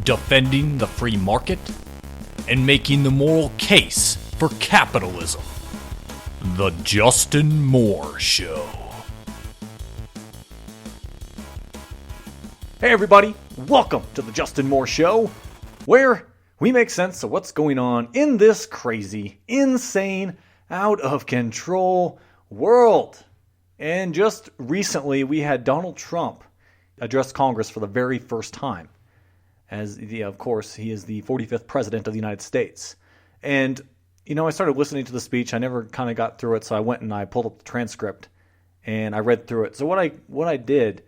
defending the free market, and making the moral case for capitalism. The Justin Moore Show. Hey everybody, welcome to the Justin Moore Show, where we make sense of what's going on in this crazy, insane, out of control world. And just recently we had Donald Trump address Congress for the very first time. Of course, he is the 45th president of the United States. And, I started listening to the speech. I never kind of got through it, so I went and I pulled up the transcript and I read through it. So what I did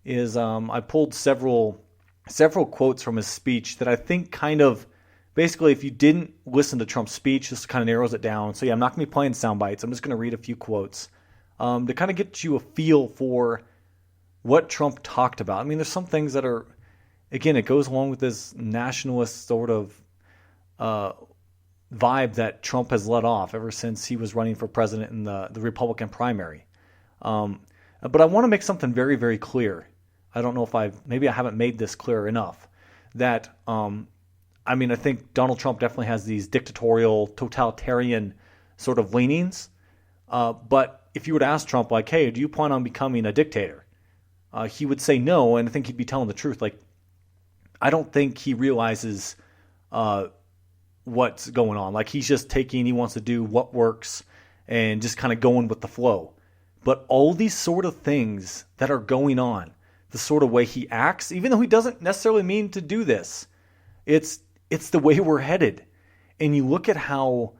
is I pulled several quotes from his speech that I think kind of, basically, if you didn't listen to Trump's speech, this kind of narrows it down. So yeah, I'm not going to be playing sound bites. I'm just going to read a few quotes to kind of get you a feel for what Trump talked about. I mean, there's some things that are, again, it goes along with this nationalist sort of vibe that Trump has let off ever since he was running for president in the Republican primary. But I want to make something very, very clear. I don't know if maybe I haven't made this clear enough, that, I think Donald Trump definitely has these dictatorial, totalitarian sort of leanings. But if you were to ask Trump, like, hey, do you plan on becoming a dictator? He would say no, and I think he'd be telling the truth. Like, I don't think he realizes what's going on. Like, he wants to do what works and just kind of going with the flow. But all these sort of things that are going on, the sort of way he acts, even though he doesn't necessarily mean to do this, it's the way we're headed. And you look at how,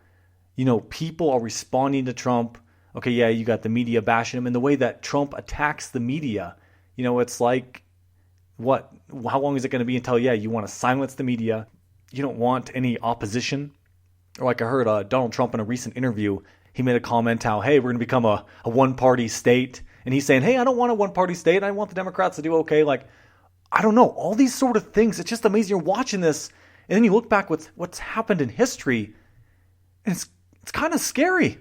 people are responding to Trump. Okay, yeah, you got the media bashing him, and the way that Trump attacks the media, it's like, what? How long is it going to be until, you want to silence the media? You don't want any opposition? Or like I heard Donald Trump in a recent interview, he made a comment how, hey, we're going to become a one-party state. And he's saying, hey, I don't want a one-party state. I want the Democrats to do okay. Like, I don't know. All these sort of things. It's just amazing. You're watching this, and then you look back what's happened in history, and it's kind of scary.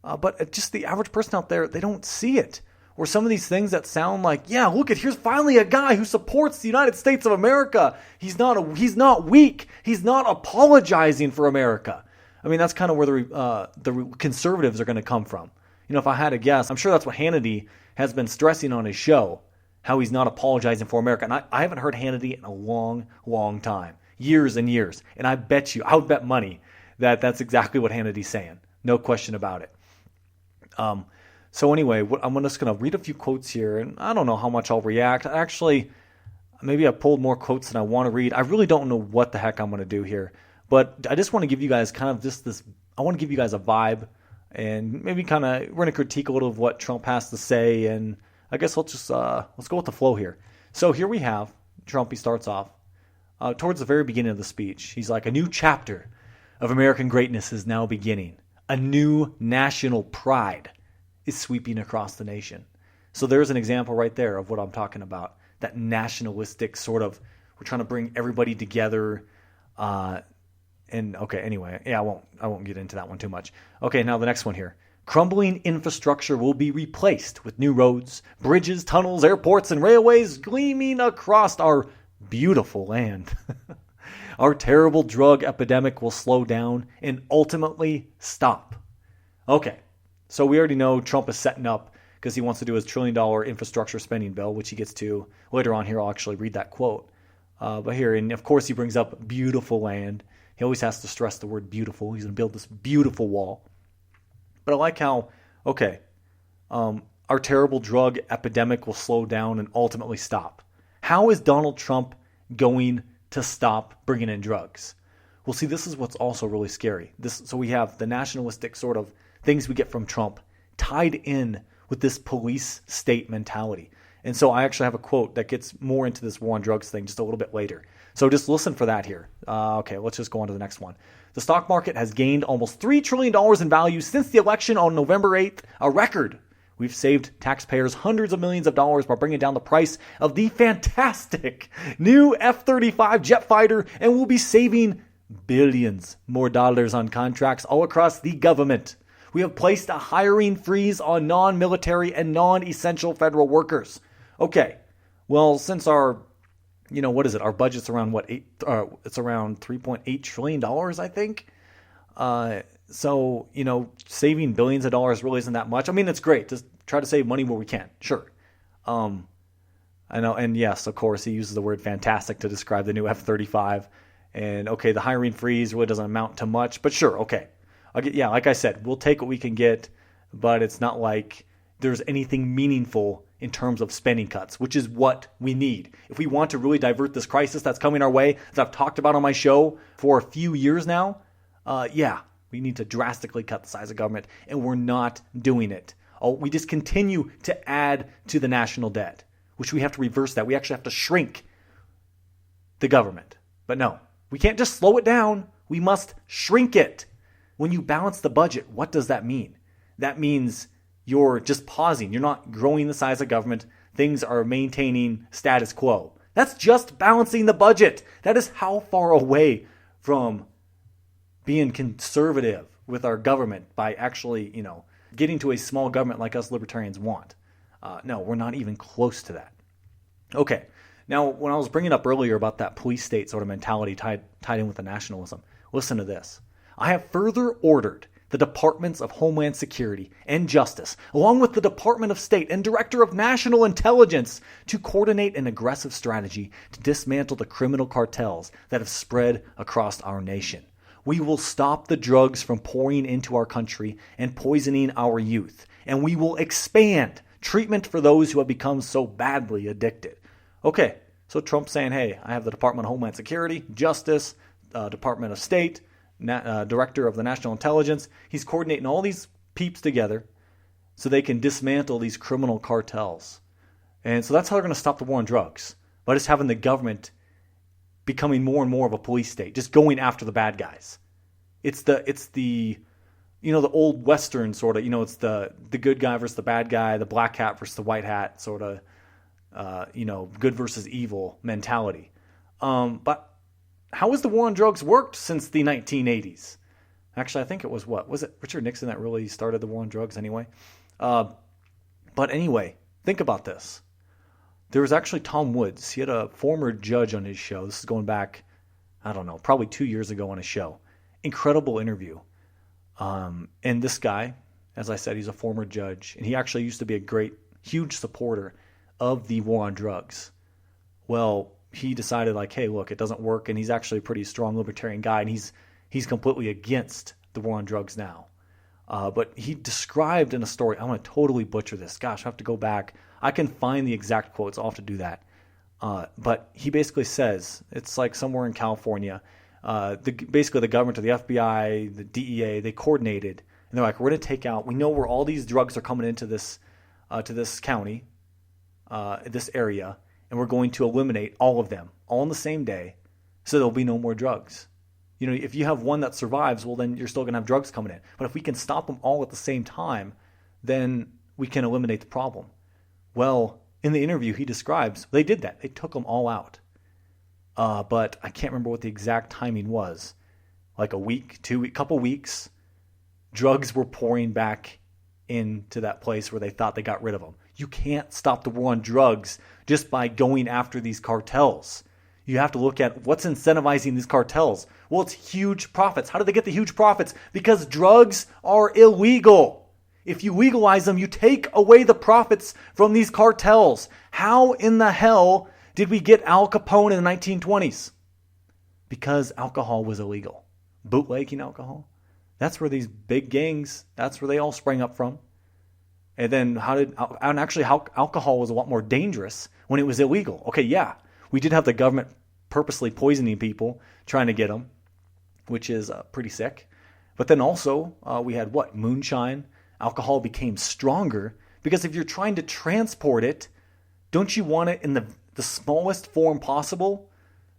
But just the average person out there, they don't see it. Or some of these things that sound like, yeah, here's finally a guy who supports the United States of America. He's not weak. He's not apologizing for America. I mean, that's kind of where the conservatives are going to come from. If I had to guess, I'm sure that's what Hannity has been stressing on his show, how he's not apologizing for America. And I haven't heard Hannity in a long, long time, years and years. And I would bet money that that's exactly what Hannity's saying. No question about it. So anyway, I'm just going to read a few quotes here, and I don't know how much I'll react. Actually, maybe I pulled more quotes than I want to read. I really don't know what the heck I'm going to do here, but I just want to give you guys kind of just this. I want to give you guys a vibe, and maybe kind of we're going to critique a little of what Trump has to say, and I guess let's go with the flow here. So here we have Trump. He starts off towards the very beginning of the speech. He's like, a new chapter of American greatness is now beginning. A new national pride is sweeping across the nation. So there's an example right there of what I'm talking about. That nationalistic sort of, we're trying to bring everybody together. I won't get into that one too much. Okay, now the next one here. Crumbling infrastructure will be replaced with new roads, bridges, tunnels, airports, and railways gleaming across our beautiful land. Our terrible drug epidemic will slow down and ultimately stop. Okay, so we already know Trump is setting up because he wants to do his $1 trillion infrastructure spending bill, which he gets to later on here. I'll actually read that quote. But here, and of course he brings up beautiful land. He always has to stress the word beautiful. He's going to build this beautiful wall. But I like how, our terrible drug epidemic will slow down and ultimately stop. How is Donald Trump going to stop bringing in drugs? Well, see, this is what's also really scary. So we have the nationalistic sort of things we get from Trump tied in with this police state mentality. And so I actually have a quote that gets more into this war on drugs thing just a little bit later. So just listen for that here. Okay, let's just go on to the next one. The stock market has gained almost $3 trillion in value since the election on November 8th, a record. We've saved taxpayers hundreds of millions of dollars by bringing down the price of the fantastic new F-35 jet fighter, and we'll be saving billions more dollars on contracts all across the government. We have placed a hiring freeze on non-military and non-essential federal workers. Okay, well, since our what is it? Our budget's around it's around $3.8 trillion, I think. So, saving billions of dollars really isn't that much. I mean, it's great to try to save money where we can. Sure. I know. And yes, of course, he uses the word fantastic to describe the new F-35. And okay, the hiring freeze really doesn't amount to much, but sure. Okay. Like I said, we'll take what we can get, but it's not like there's anything meaningful in terms of spending cuts, which is what we need. If we want to really divert this crisis that's coming our way, that I've talked about on my show for a few years now, we need to drastically cut the size of government, and we're not doing it. We just continue to add to the national debt, which we have to reverse that. We actually have to shrink the government. But no, we can't just slow it down. We must shrink it. When you balance the budget, what does that mean? That means you're just pausing. You're not growing the size of government. Things are maintaining status quo. That's just balancing the budget. That is how far away from being conservative with our government by actually, getting to a small government like us libertarians want. No, we're not even close to that. Okay. Now, when I was bringing up earlier about that police state sort of mentality tied in with the nationalism, listen to this. I have further ordered the Departments of Homeland Security and Justice, along with the Department of State and Director of National Intelligence, to coordinate an aggressive strategy to dismantle the criminal cartels that have spread across our nation. We will stop the drugs from pouring into our country and poisoning our youth, and we will expand treatment for those who have become so badly addicted. Okay, so Trump's saying, hey, I have the Department of Homeland Security, Justice, Department of State, Director of the National Intelligence. He's coordinating all these peeps together so they can dismantle these criminal cartels. And so that's how they're going to stop the war on drugs, by just having the government becoming more and more of a police state, just going after the bad guys. It's the the old Western sort of, it's the good guy versus the bad guy, the black hat versus the white hat sort of, good versus evil mentality. But how has the war on drugs worked since the 1980s? Actually, I think it was it Richard Nixon that really started the war on drugs anyway? But anyway, think about this. There was actually Tom Woods. He had a former judge on his show. This is going back, I don't know, probably 2 years ago on his show. Incredible interview. And this guy, as I said, he's a former judge, and he actually used to be a huge supporter of the war on drugs. Well, he decided hey, look, it doesn't work, and he's actually a pretty strong libertarian guy, and he's completely against the war on drugs now. But he described in a story, I'm going to totally butcher this. Gosh, I have to go back. I can find the exact quotes. I'll have to do that. But he basically says, it's like somewhere in California, basically the government, or the FBI, the DEA, they coordinated, and they're like, we're going to take out, we know where all these drugs are coming into this to this county, this area, and we're going to eliminate all of them, all in the same day, so there'll be no more drugs. If you have one that survives, well, then you're still going to have drugs coming in. But if we can stop them all at the same time, then we can eliminate the problem. Well, in the interview, he describes, they did that. They took them all out. But I can't remember what the exact timing was. Like a week, 2 weeks, couple weeks, drugs were pouring back into that place where they thought they got rid of them. You can't stop the war on drugs just by going after these cartels. You have to look at what's incentivizing these cartels. Well, it's huge profits. How do they get the huge profits? Because drugs are illegal. If you legalize them, you take away the profits from these cartels. How in the hell did we get Al Capone in the 1920s? Because alcohol was illegal. Bootlegging alcohol. That's where these big gangs, that's where they all sprang up from. And then alcohol was a lot more dangerous when it was illegal. Okay, yeah, we did have the government purposely poisoning people, trying to get them, which is pretty sick. But then also we had moonshine. Alcohol became stronger because if you're trying to transport it, don't you want it in the smallest form possible?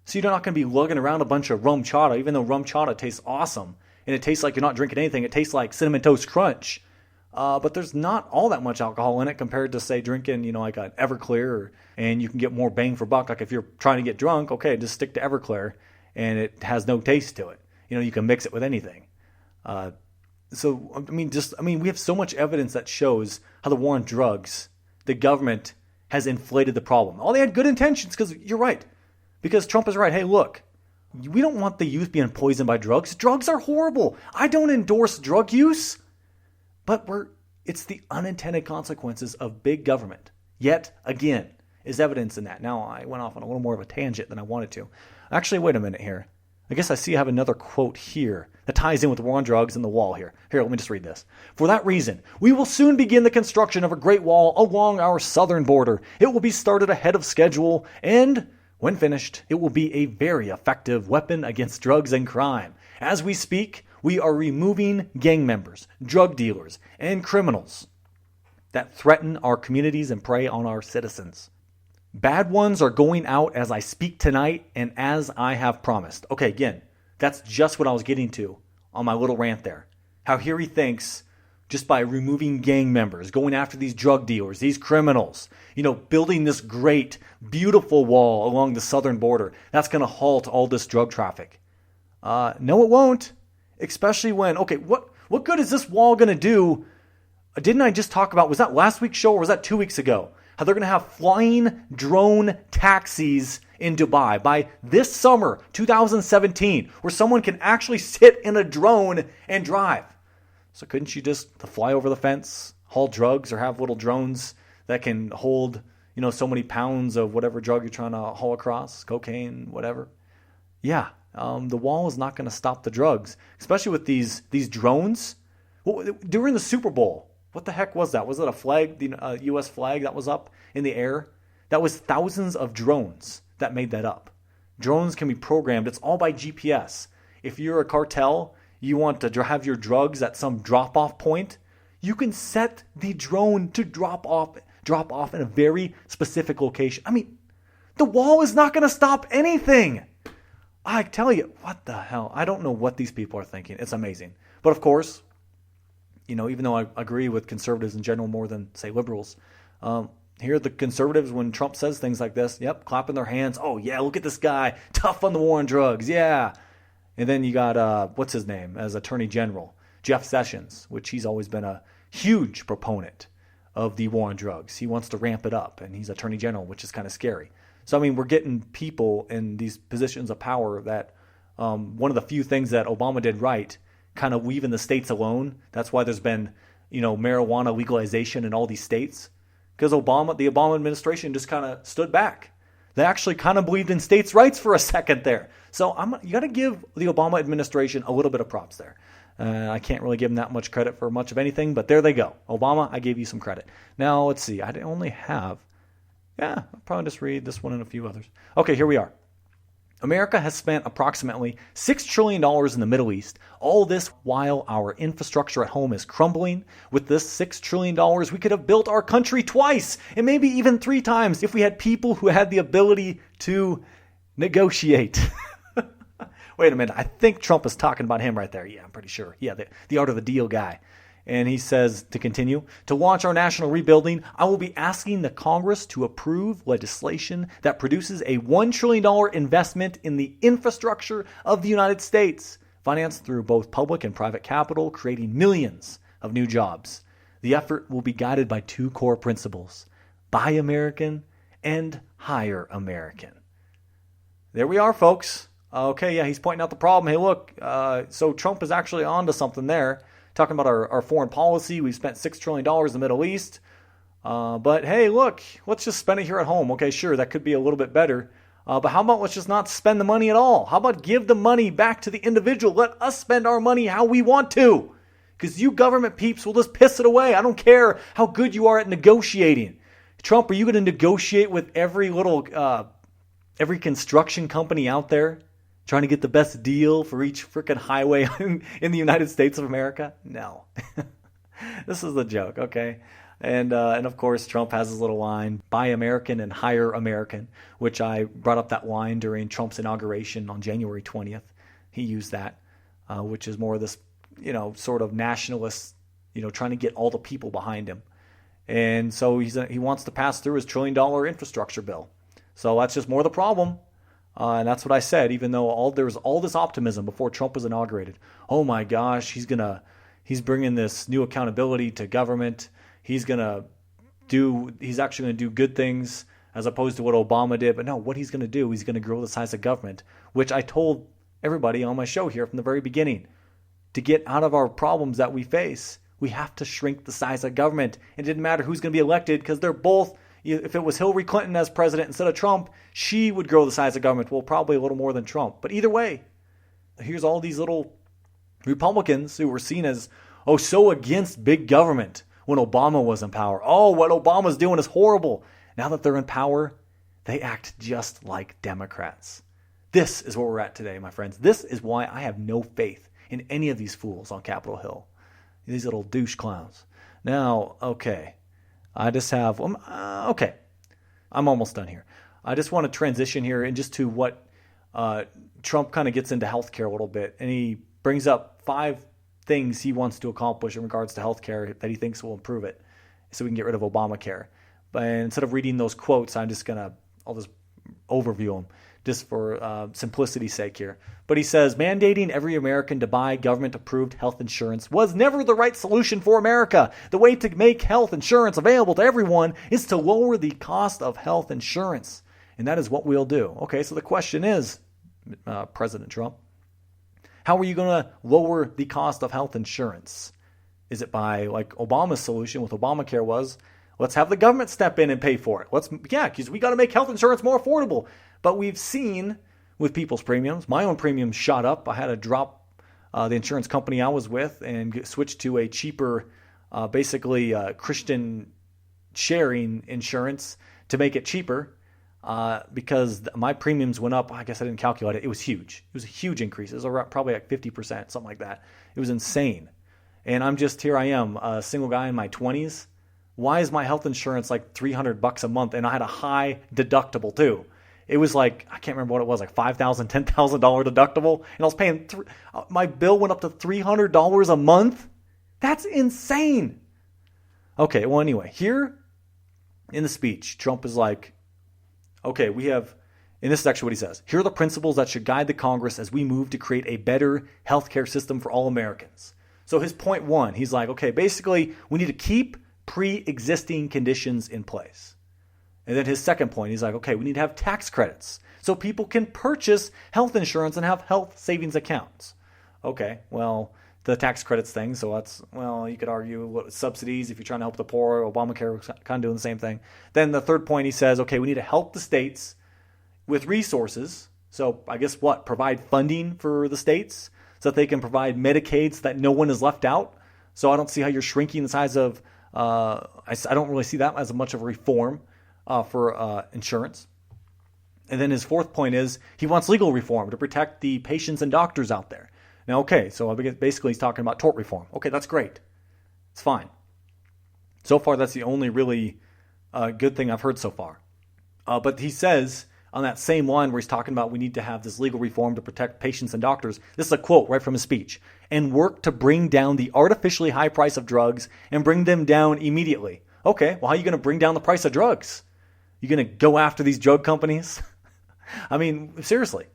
So you're not going to be lugging around a bunch of rum chata, even though rum chata tastes awesome. And it tastes like you're not drinking anything. It tastes like Cinnamon Toast Crunch. But there's not all that much alcohol in it compared to, say, drinking, like an Everclear, and you can get more bang for buck. Like if you're trying to get drunk, okay, just stick to Everclear, and it has no taste to it. You can mix it with anything. We have so much evidence that shows how the war on drugs, the government has inflated the problem. Oh, they had good intentions because you're right. Because Trump is right. Hey, look, we don't want the youth being poisoned by drugs. Drugs are horrible. I don't endorse drug use, but it's the unintended consequences of big government. Yet again, is evidence in that. Now, I went off on a little more of a tangent than I wanted to. Actually, wait a minute here. I guess I see I have another quote here that ties in with the war on drugs and the wall here. Here, let me just read this. For that reason, we will soon begin the construction of a great wall along our southern border. It will be started ahead of schedule, and when finished, it will be a very effective weapon against drugs and crime. As we speak, we are removing gang members, drug dealers, and criminals that threaten our communities and prey on our citizens. Bad ones are going out as I speak tonight and as I have promised. Okay, again, that's just what I was getting to on my little rant there. How here he thinks just by removing gang members, going after these drug dealers, these criminals, building this great, beautiful wall along the southern border, that's going to halt all this drug traffic. No, it won't. Especially when, what good is this wall going to do? Didn't I just talk about, was that last week's show or was that 2 weeks ago? How they're going to have flying drone taxis in Dubai by this summer, 2017, where someone can actually sit in a drone and drive. So couldn't you just fly over the fence, haul drugs, or have little drones that can hold, so many pounds of whatever drug you're trying to haul across, cocaine, whatever? Yeah, the wall is not going to stop the drugs, especially with these drones. Well, during the Super Bowl, what the heck was that? Was it a flag, the U.S. flag that was up in the air? That was thousands of drones that made that up. Drones can be programmed. It's all by GPS. If you're a cartel, you want to have your drugs at some drop-off point, you can set the drone to drop off in a very specific location. I mean, the wall is not going to stop anything. I tell you, what the hell? I don't know what these people are thinking. It's amazing. But of course, even though I agree with conservatives in general more than, say, liberals, here the conservatives, when Trump says things like this, clapping their hands. Oh, yeah, look at this guy. Tough on the war on drugs. Yeah. And then you got, what's his name, as Attorney General, Jeff Sessions, which he's always been a huge proponent of the war on drugs. He wants to ramp it up, and he's Attorney General, which is kind of scary. So, I mean, we're getting people in these positions of power that one of the few things that Obama did right, kind of leaving the states alone. That's why there's been, marijuana legalization in all these states. Because the Obama administration just kind of stood back. They actually kind of believed in states' rights for a second there. So you got to give the Obama administration a little bit of props there. I can't really give them that much credit for much of anything, but there they go. Obama, I gave you some credit. Now, let's see. I only have, I'll probably just read this one and a few others. Okay, here we are. America has spent approximately $6 trillion in the Middle East. All this while our infrastructure at home is crumbling. With this $6 trillion, we could have built our country twice and maybe even 3 times if we had people who had the ability to negotiate. Wait a minute. I think Trump is talking about him right there. Yeah, I'm pretty sure. Yeah, the art of the deal guy. And he says, to continue, to launch our national rebuilding, I will be asking the Congress to approve legislation that produces a $1 trillion investment in the infrastructure of the United States, financed through both public and private capital, creating millions of new jobs. The effort will be guided by 2 core principles: Buy American and Hire American. There we are, folks. Okay, yeah, he's pointing out the problem. Hey, look, so Trump is actually onto something there. Talking about our foreign policy. We've spent $6 trillion in the Middle East. But hey, look, let's just spend it here at home. Okay, sure, that could be a little bit better. But how about let's just not spend the money at all? How about give the money back to the individual? Let us spend our money how we want to. Because you government peeps will just piss it away. I don't care how good you are at negotiating. Trump, are you going to negotiate with every construction company out there? Trying to get the best deal for each freaking highway in the United States of America? No. This is the joke, okay? And of course, Trump has his little line, Buy American and Hire American, which I brought up that line during Trump's inauguration on January 20th. He used that, which is more of this, sort of nationalist, trying to get all the people behind him. And so he wants to pass through his $1 trillion infrastructure bill. So that's just more of the problem. And that's what I said, even though there was all this optimism before Trump was inaugurated. Oh my gosh, he's bringing this new accountability to government. He's actually going to do good things. as opposed to what Obama did. But no, what he's going to do, he's going to grow the size of government, which I told everybody on my show here from the very beginning. To get out of our problems that we face, we have to shrink the size of government. It didn't matter who's going to be elected because they're both, if it was Hillary Clinton as president instead of Trump, she would grow the size of government. Well, probably a little more than Trump. But either way, here's all these little Republicans who were seen as, so against big government when Obama was in power. Oh, what Obama's doing is horrible. Now that they're in power, they act just like Democrats. This is where we're at today, my friends. This is why I have no faith in any of these fools on Capitol Hill. These little douche clowns. Now, okay. I just have, okay. I'm almost done here. I just want to transition here and just to what Trump kind of gets into healthcare a little bit. And he brings up 5 things he wants to accomplish in regards to healthcare that he thinks will improve it so we can get rid of Obamacare. But instead of reading those quotes, I'll just overview them just for simplicity's sake here. But he says, mandating every American to buy government-approved health insurance was never the right solution for America. The way to make health insurance available to everyone is to lower the cost of health insurance. And that is what we'll do. Okay, so the question is, President Trump, how are you going to lower the cost of health insurance? Is it by, like Obama's solution with Obamacare was, let's have the government step in and pay for it. Because we got to make health insurance more affordable. But we've seen with people's premiums, my own premiums shot up. I had to drop the insurance company I was with and switch to a cheaper, Christian sharing insurance to make it cheaper because my premiums went up. I guess I didn't calculate it. It was huge. It was a huge increase. It was probably like 50%, something like that. It was insane. And here I am, a single guy in my 20s. Why is my health insurance like $300 a month? And I had a high deductible too. It was like, I can't remember what it was, like $5,000, $10,000 deductible. And I was paying, my bill went up to $300 a month. That's insane. Okay, well, anyway, here in the speech, Trump is like, okay, we have, and this is actually what he says, here are the principles that should guide the Congress as we move to create a better healthcare system for all Americans. So his point 1, he's like, okay, basically, we need to keep pre-existing conditions in place. And then his second point, he's like, okay, we need to have tax credits so people can purchase health insurance and have health savings accounts. Okay, well, the tax credits thing, so that's, you could argue subsidies if you're trying to help the poor. Obamacare was kind of doing the same thing. Then the third point, he says, okay, we need to help the states with resources. So I guess provide funding for the states so that they can provide Medicaid so that no one is left out. So I don't see how you're shrinking the size of, I don't really see that as much of a reform for insurance. And then his fourth point is he wants legal reform to protect the patients and doctors out there. Now, okay, so basically he's talking about tort reform. Okay, that's great. It's fine. So far, that's the only really good thing I've heard so far. But he says on that same line where he's talking about we need to have this legal reform to protect patients and doctors, this is a quote right from his speech, and work to bring down the artificially high price of drugs and bring them down immediately. Okay, well, how are you going to bring down the price of drugs? You're going to go after these drug companies? I mean, seriously.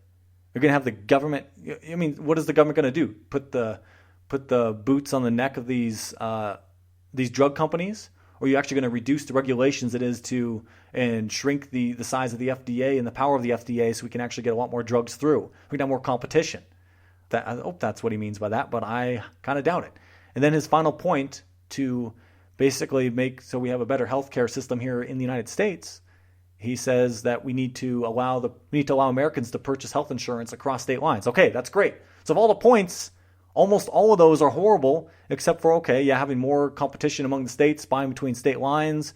You're going to have the government, I mean, what is the government going to do? Put the boots on the neck of these drug companies? Or are you actually going to reduce the regulations it is to and shrink the size of the FDA and the power of the FDA so we can actually get a lot more drugs through? We can have more competition. I hope that's what he means by that, but I kind of doubt it. And then his final point to basically make so we have a better healthcare system here in the United States, he says that we need to allow Americans to purchase health insurance across state lines. Okay, that's great. So of all the points, almost all of those are horrible, except for, having more competition among the states, buying between state lines,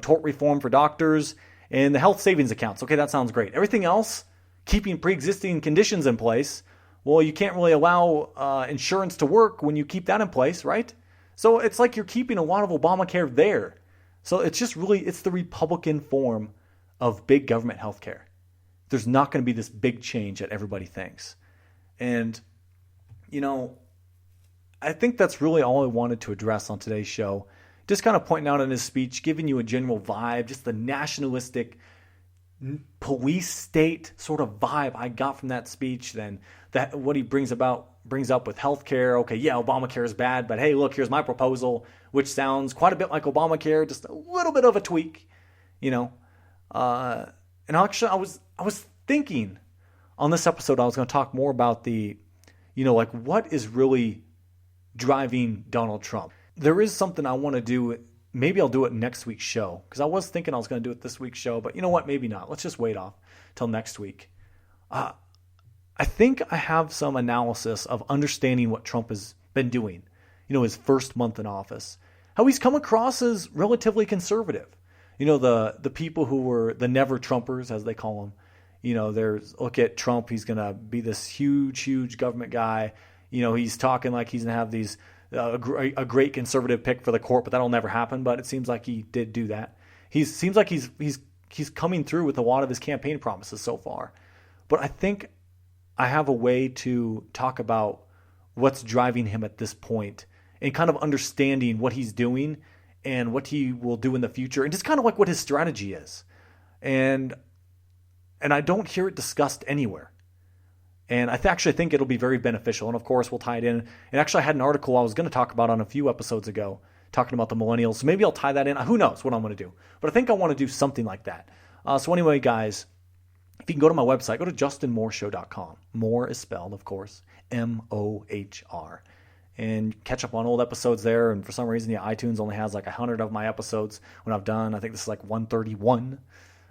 tort reform for doctors, and the health savings accounts. Okay, that sounds great. Everything else, keeping pre-existing conditions in place, well, you can't really allow insurance to work when you keep that in place, right? So it's like you're keeping a lot of Obamacare there. So it's just really, it's the Republican form of big government healthcare. There's not going to be this big change that everybody thinks. And, I think that's really all I wanted to address on today's show. Just kind of pointing out in his speech, giving you a general vibe, just the nationalistic police state sort of vibe I got from that speech. Then that what he brings up with healthcare. Okay, yeah, Obamacare is bad, but hey, look, here's my proposal, which sounds quite a bit like Obamacare, just a little bit of a tweak, And actually, I was thinking on this episode I was going to talk more about like what is really driving Donald Trump. There is something I want to do. Maybe I'll do it next week's show, because I was thinking I was going to do it this week's show, but you know what? Maybe not. Let's just wait off till next week. I think I have some analysis of understanding what Trump has been doing, his first month in office, how he's come across as relatively conservative. The people who were the never Trumpers, as they call them, look at Trump. He's going to be this huge government guy. He's talking like he's going to have these, a great conservative pick for the court, but that'll never happen. But it seems like he did do that. Seems like he's coming through with a lot of his campaign promises so far. But I think I have a way to talk about what's driving him at this point and kind of understanding what he's doing and what he will do in the future, and just kind of like what his strategy is. And I don't hear it discussed anywhere. And I actually think it'll be very beneficial. And of course, we'll tie it in. And actually, I had an article I was going to talk about on a few episodes ago, talking about the millennials. So maybe I'll tie that in. Who knows what I'm going to do. But I think I want to do something like that. So anyway, guys, if you can go to my website, go to justinmohrshow.com. More is spelled, of course, M-O-H-R. And catch up on old episodes there. And for some reason, iTunes only has like 100 of my episodes when I've done. I think this is like 131,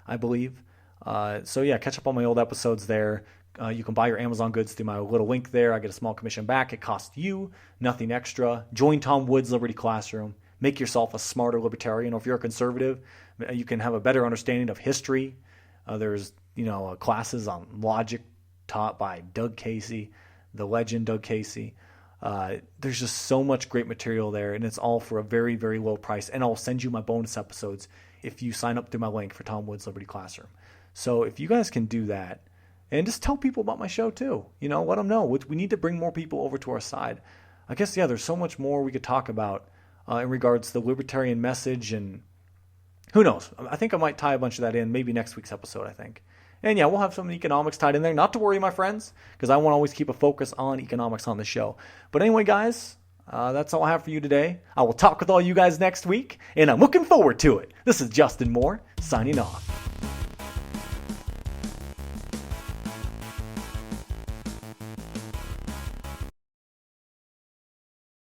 I believe. So yeah, catch up on my old episodes there. You can buy your Amazon goods through my little link there. I get a small commission back. It costs you nothing extra. Join Tom Wood's Liberty Classroom. Make yourself a smarter libertarian. Or if you're a conservative, you can have a better understanding of history. There's classes on logic taught by Doug Casey, the legend Doug Casey. There's just so much great material there, and it's all for a very, very low price. And I'll send you my bonus episodes if you sign up through my link for Tom Wood's Liberty Classroom. So if you guys can do that, and just tell people about my show too, let them know. We need to bring more people over to our side. I guess, there's so much more we could talk about in regards to the libertarian message, and who knows? I think I might tie a bunch of that in maybe next week's episode, I think. And we'll have some economics tied in there. Not to worry, my friends, because I want to always keep a focus on economics on the show. But anyway, guys, that's all I have for you today. I will talk with all you guys next week, and I'm looking forward to it. This is Justin Moore, signing off.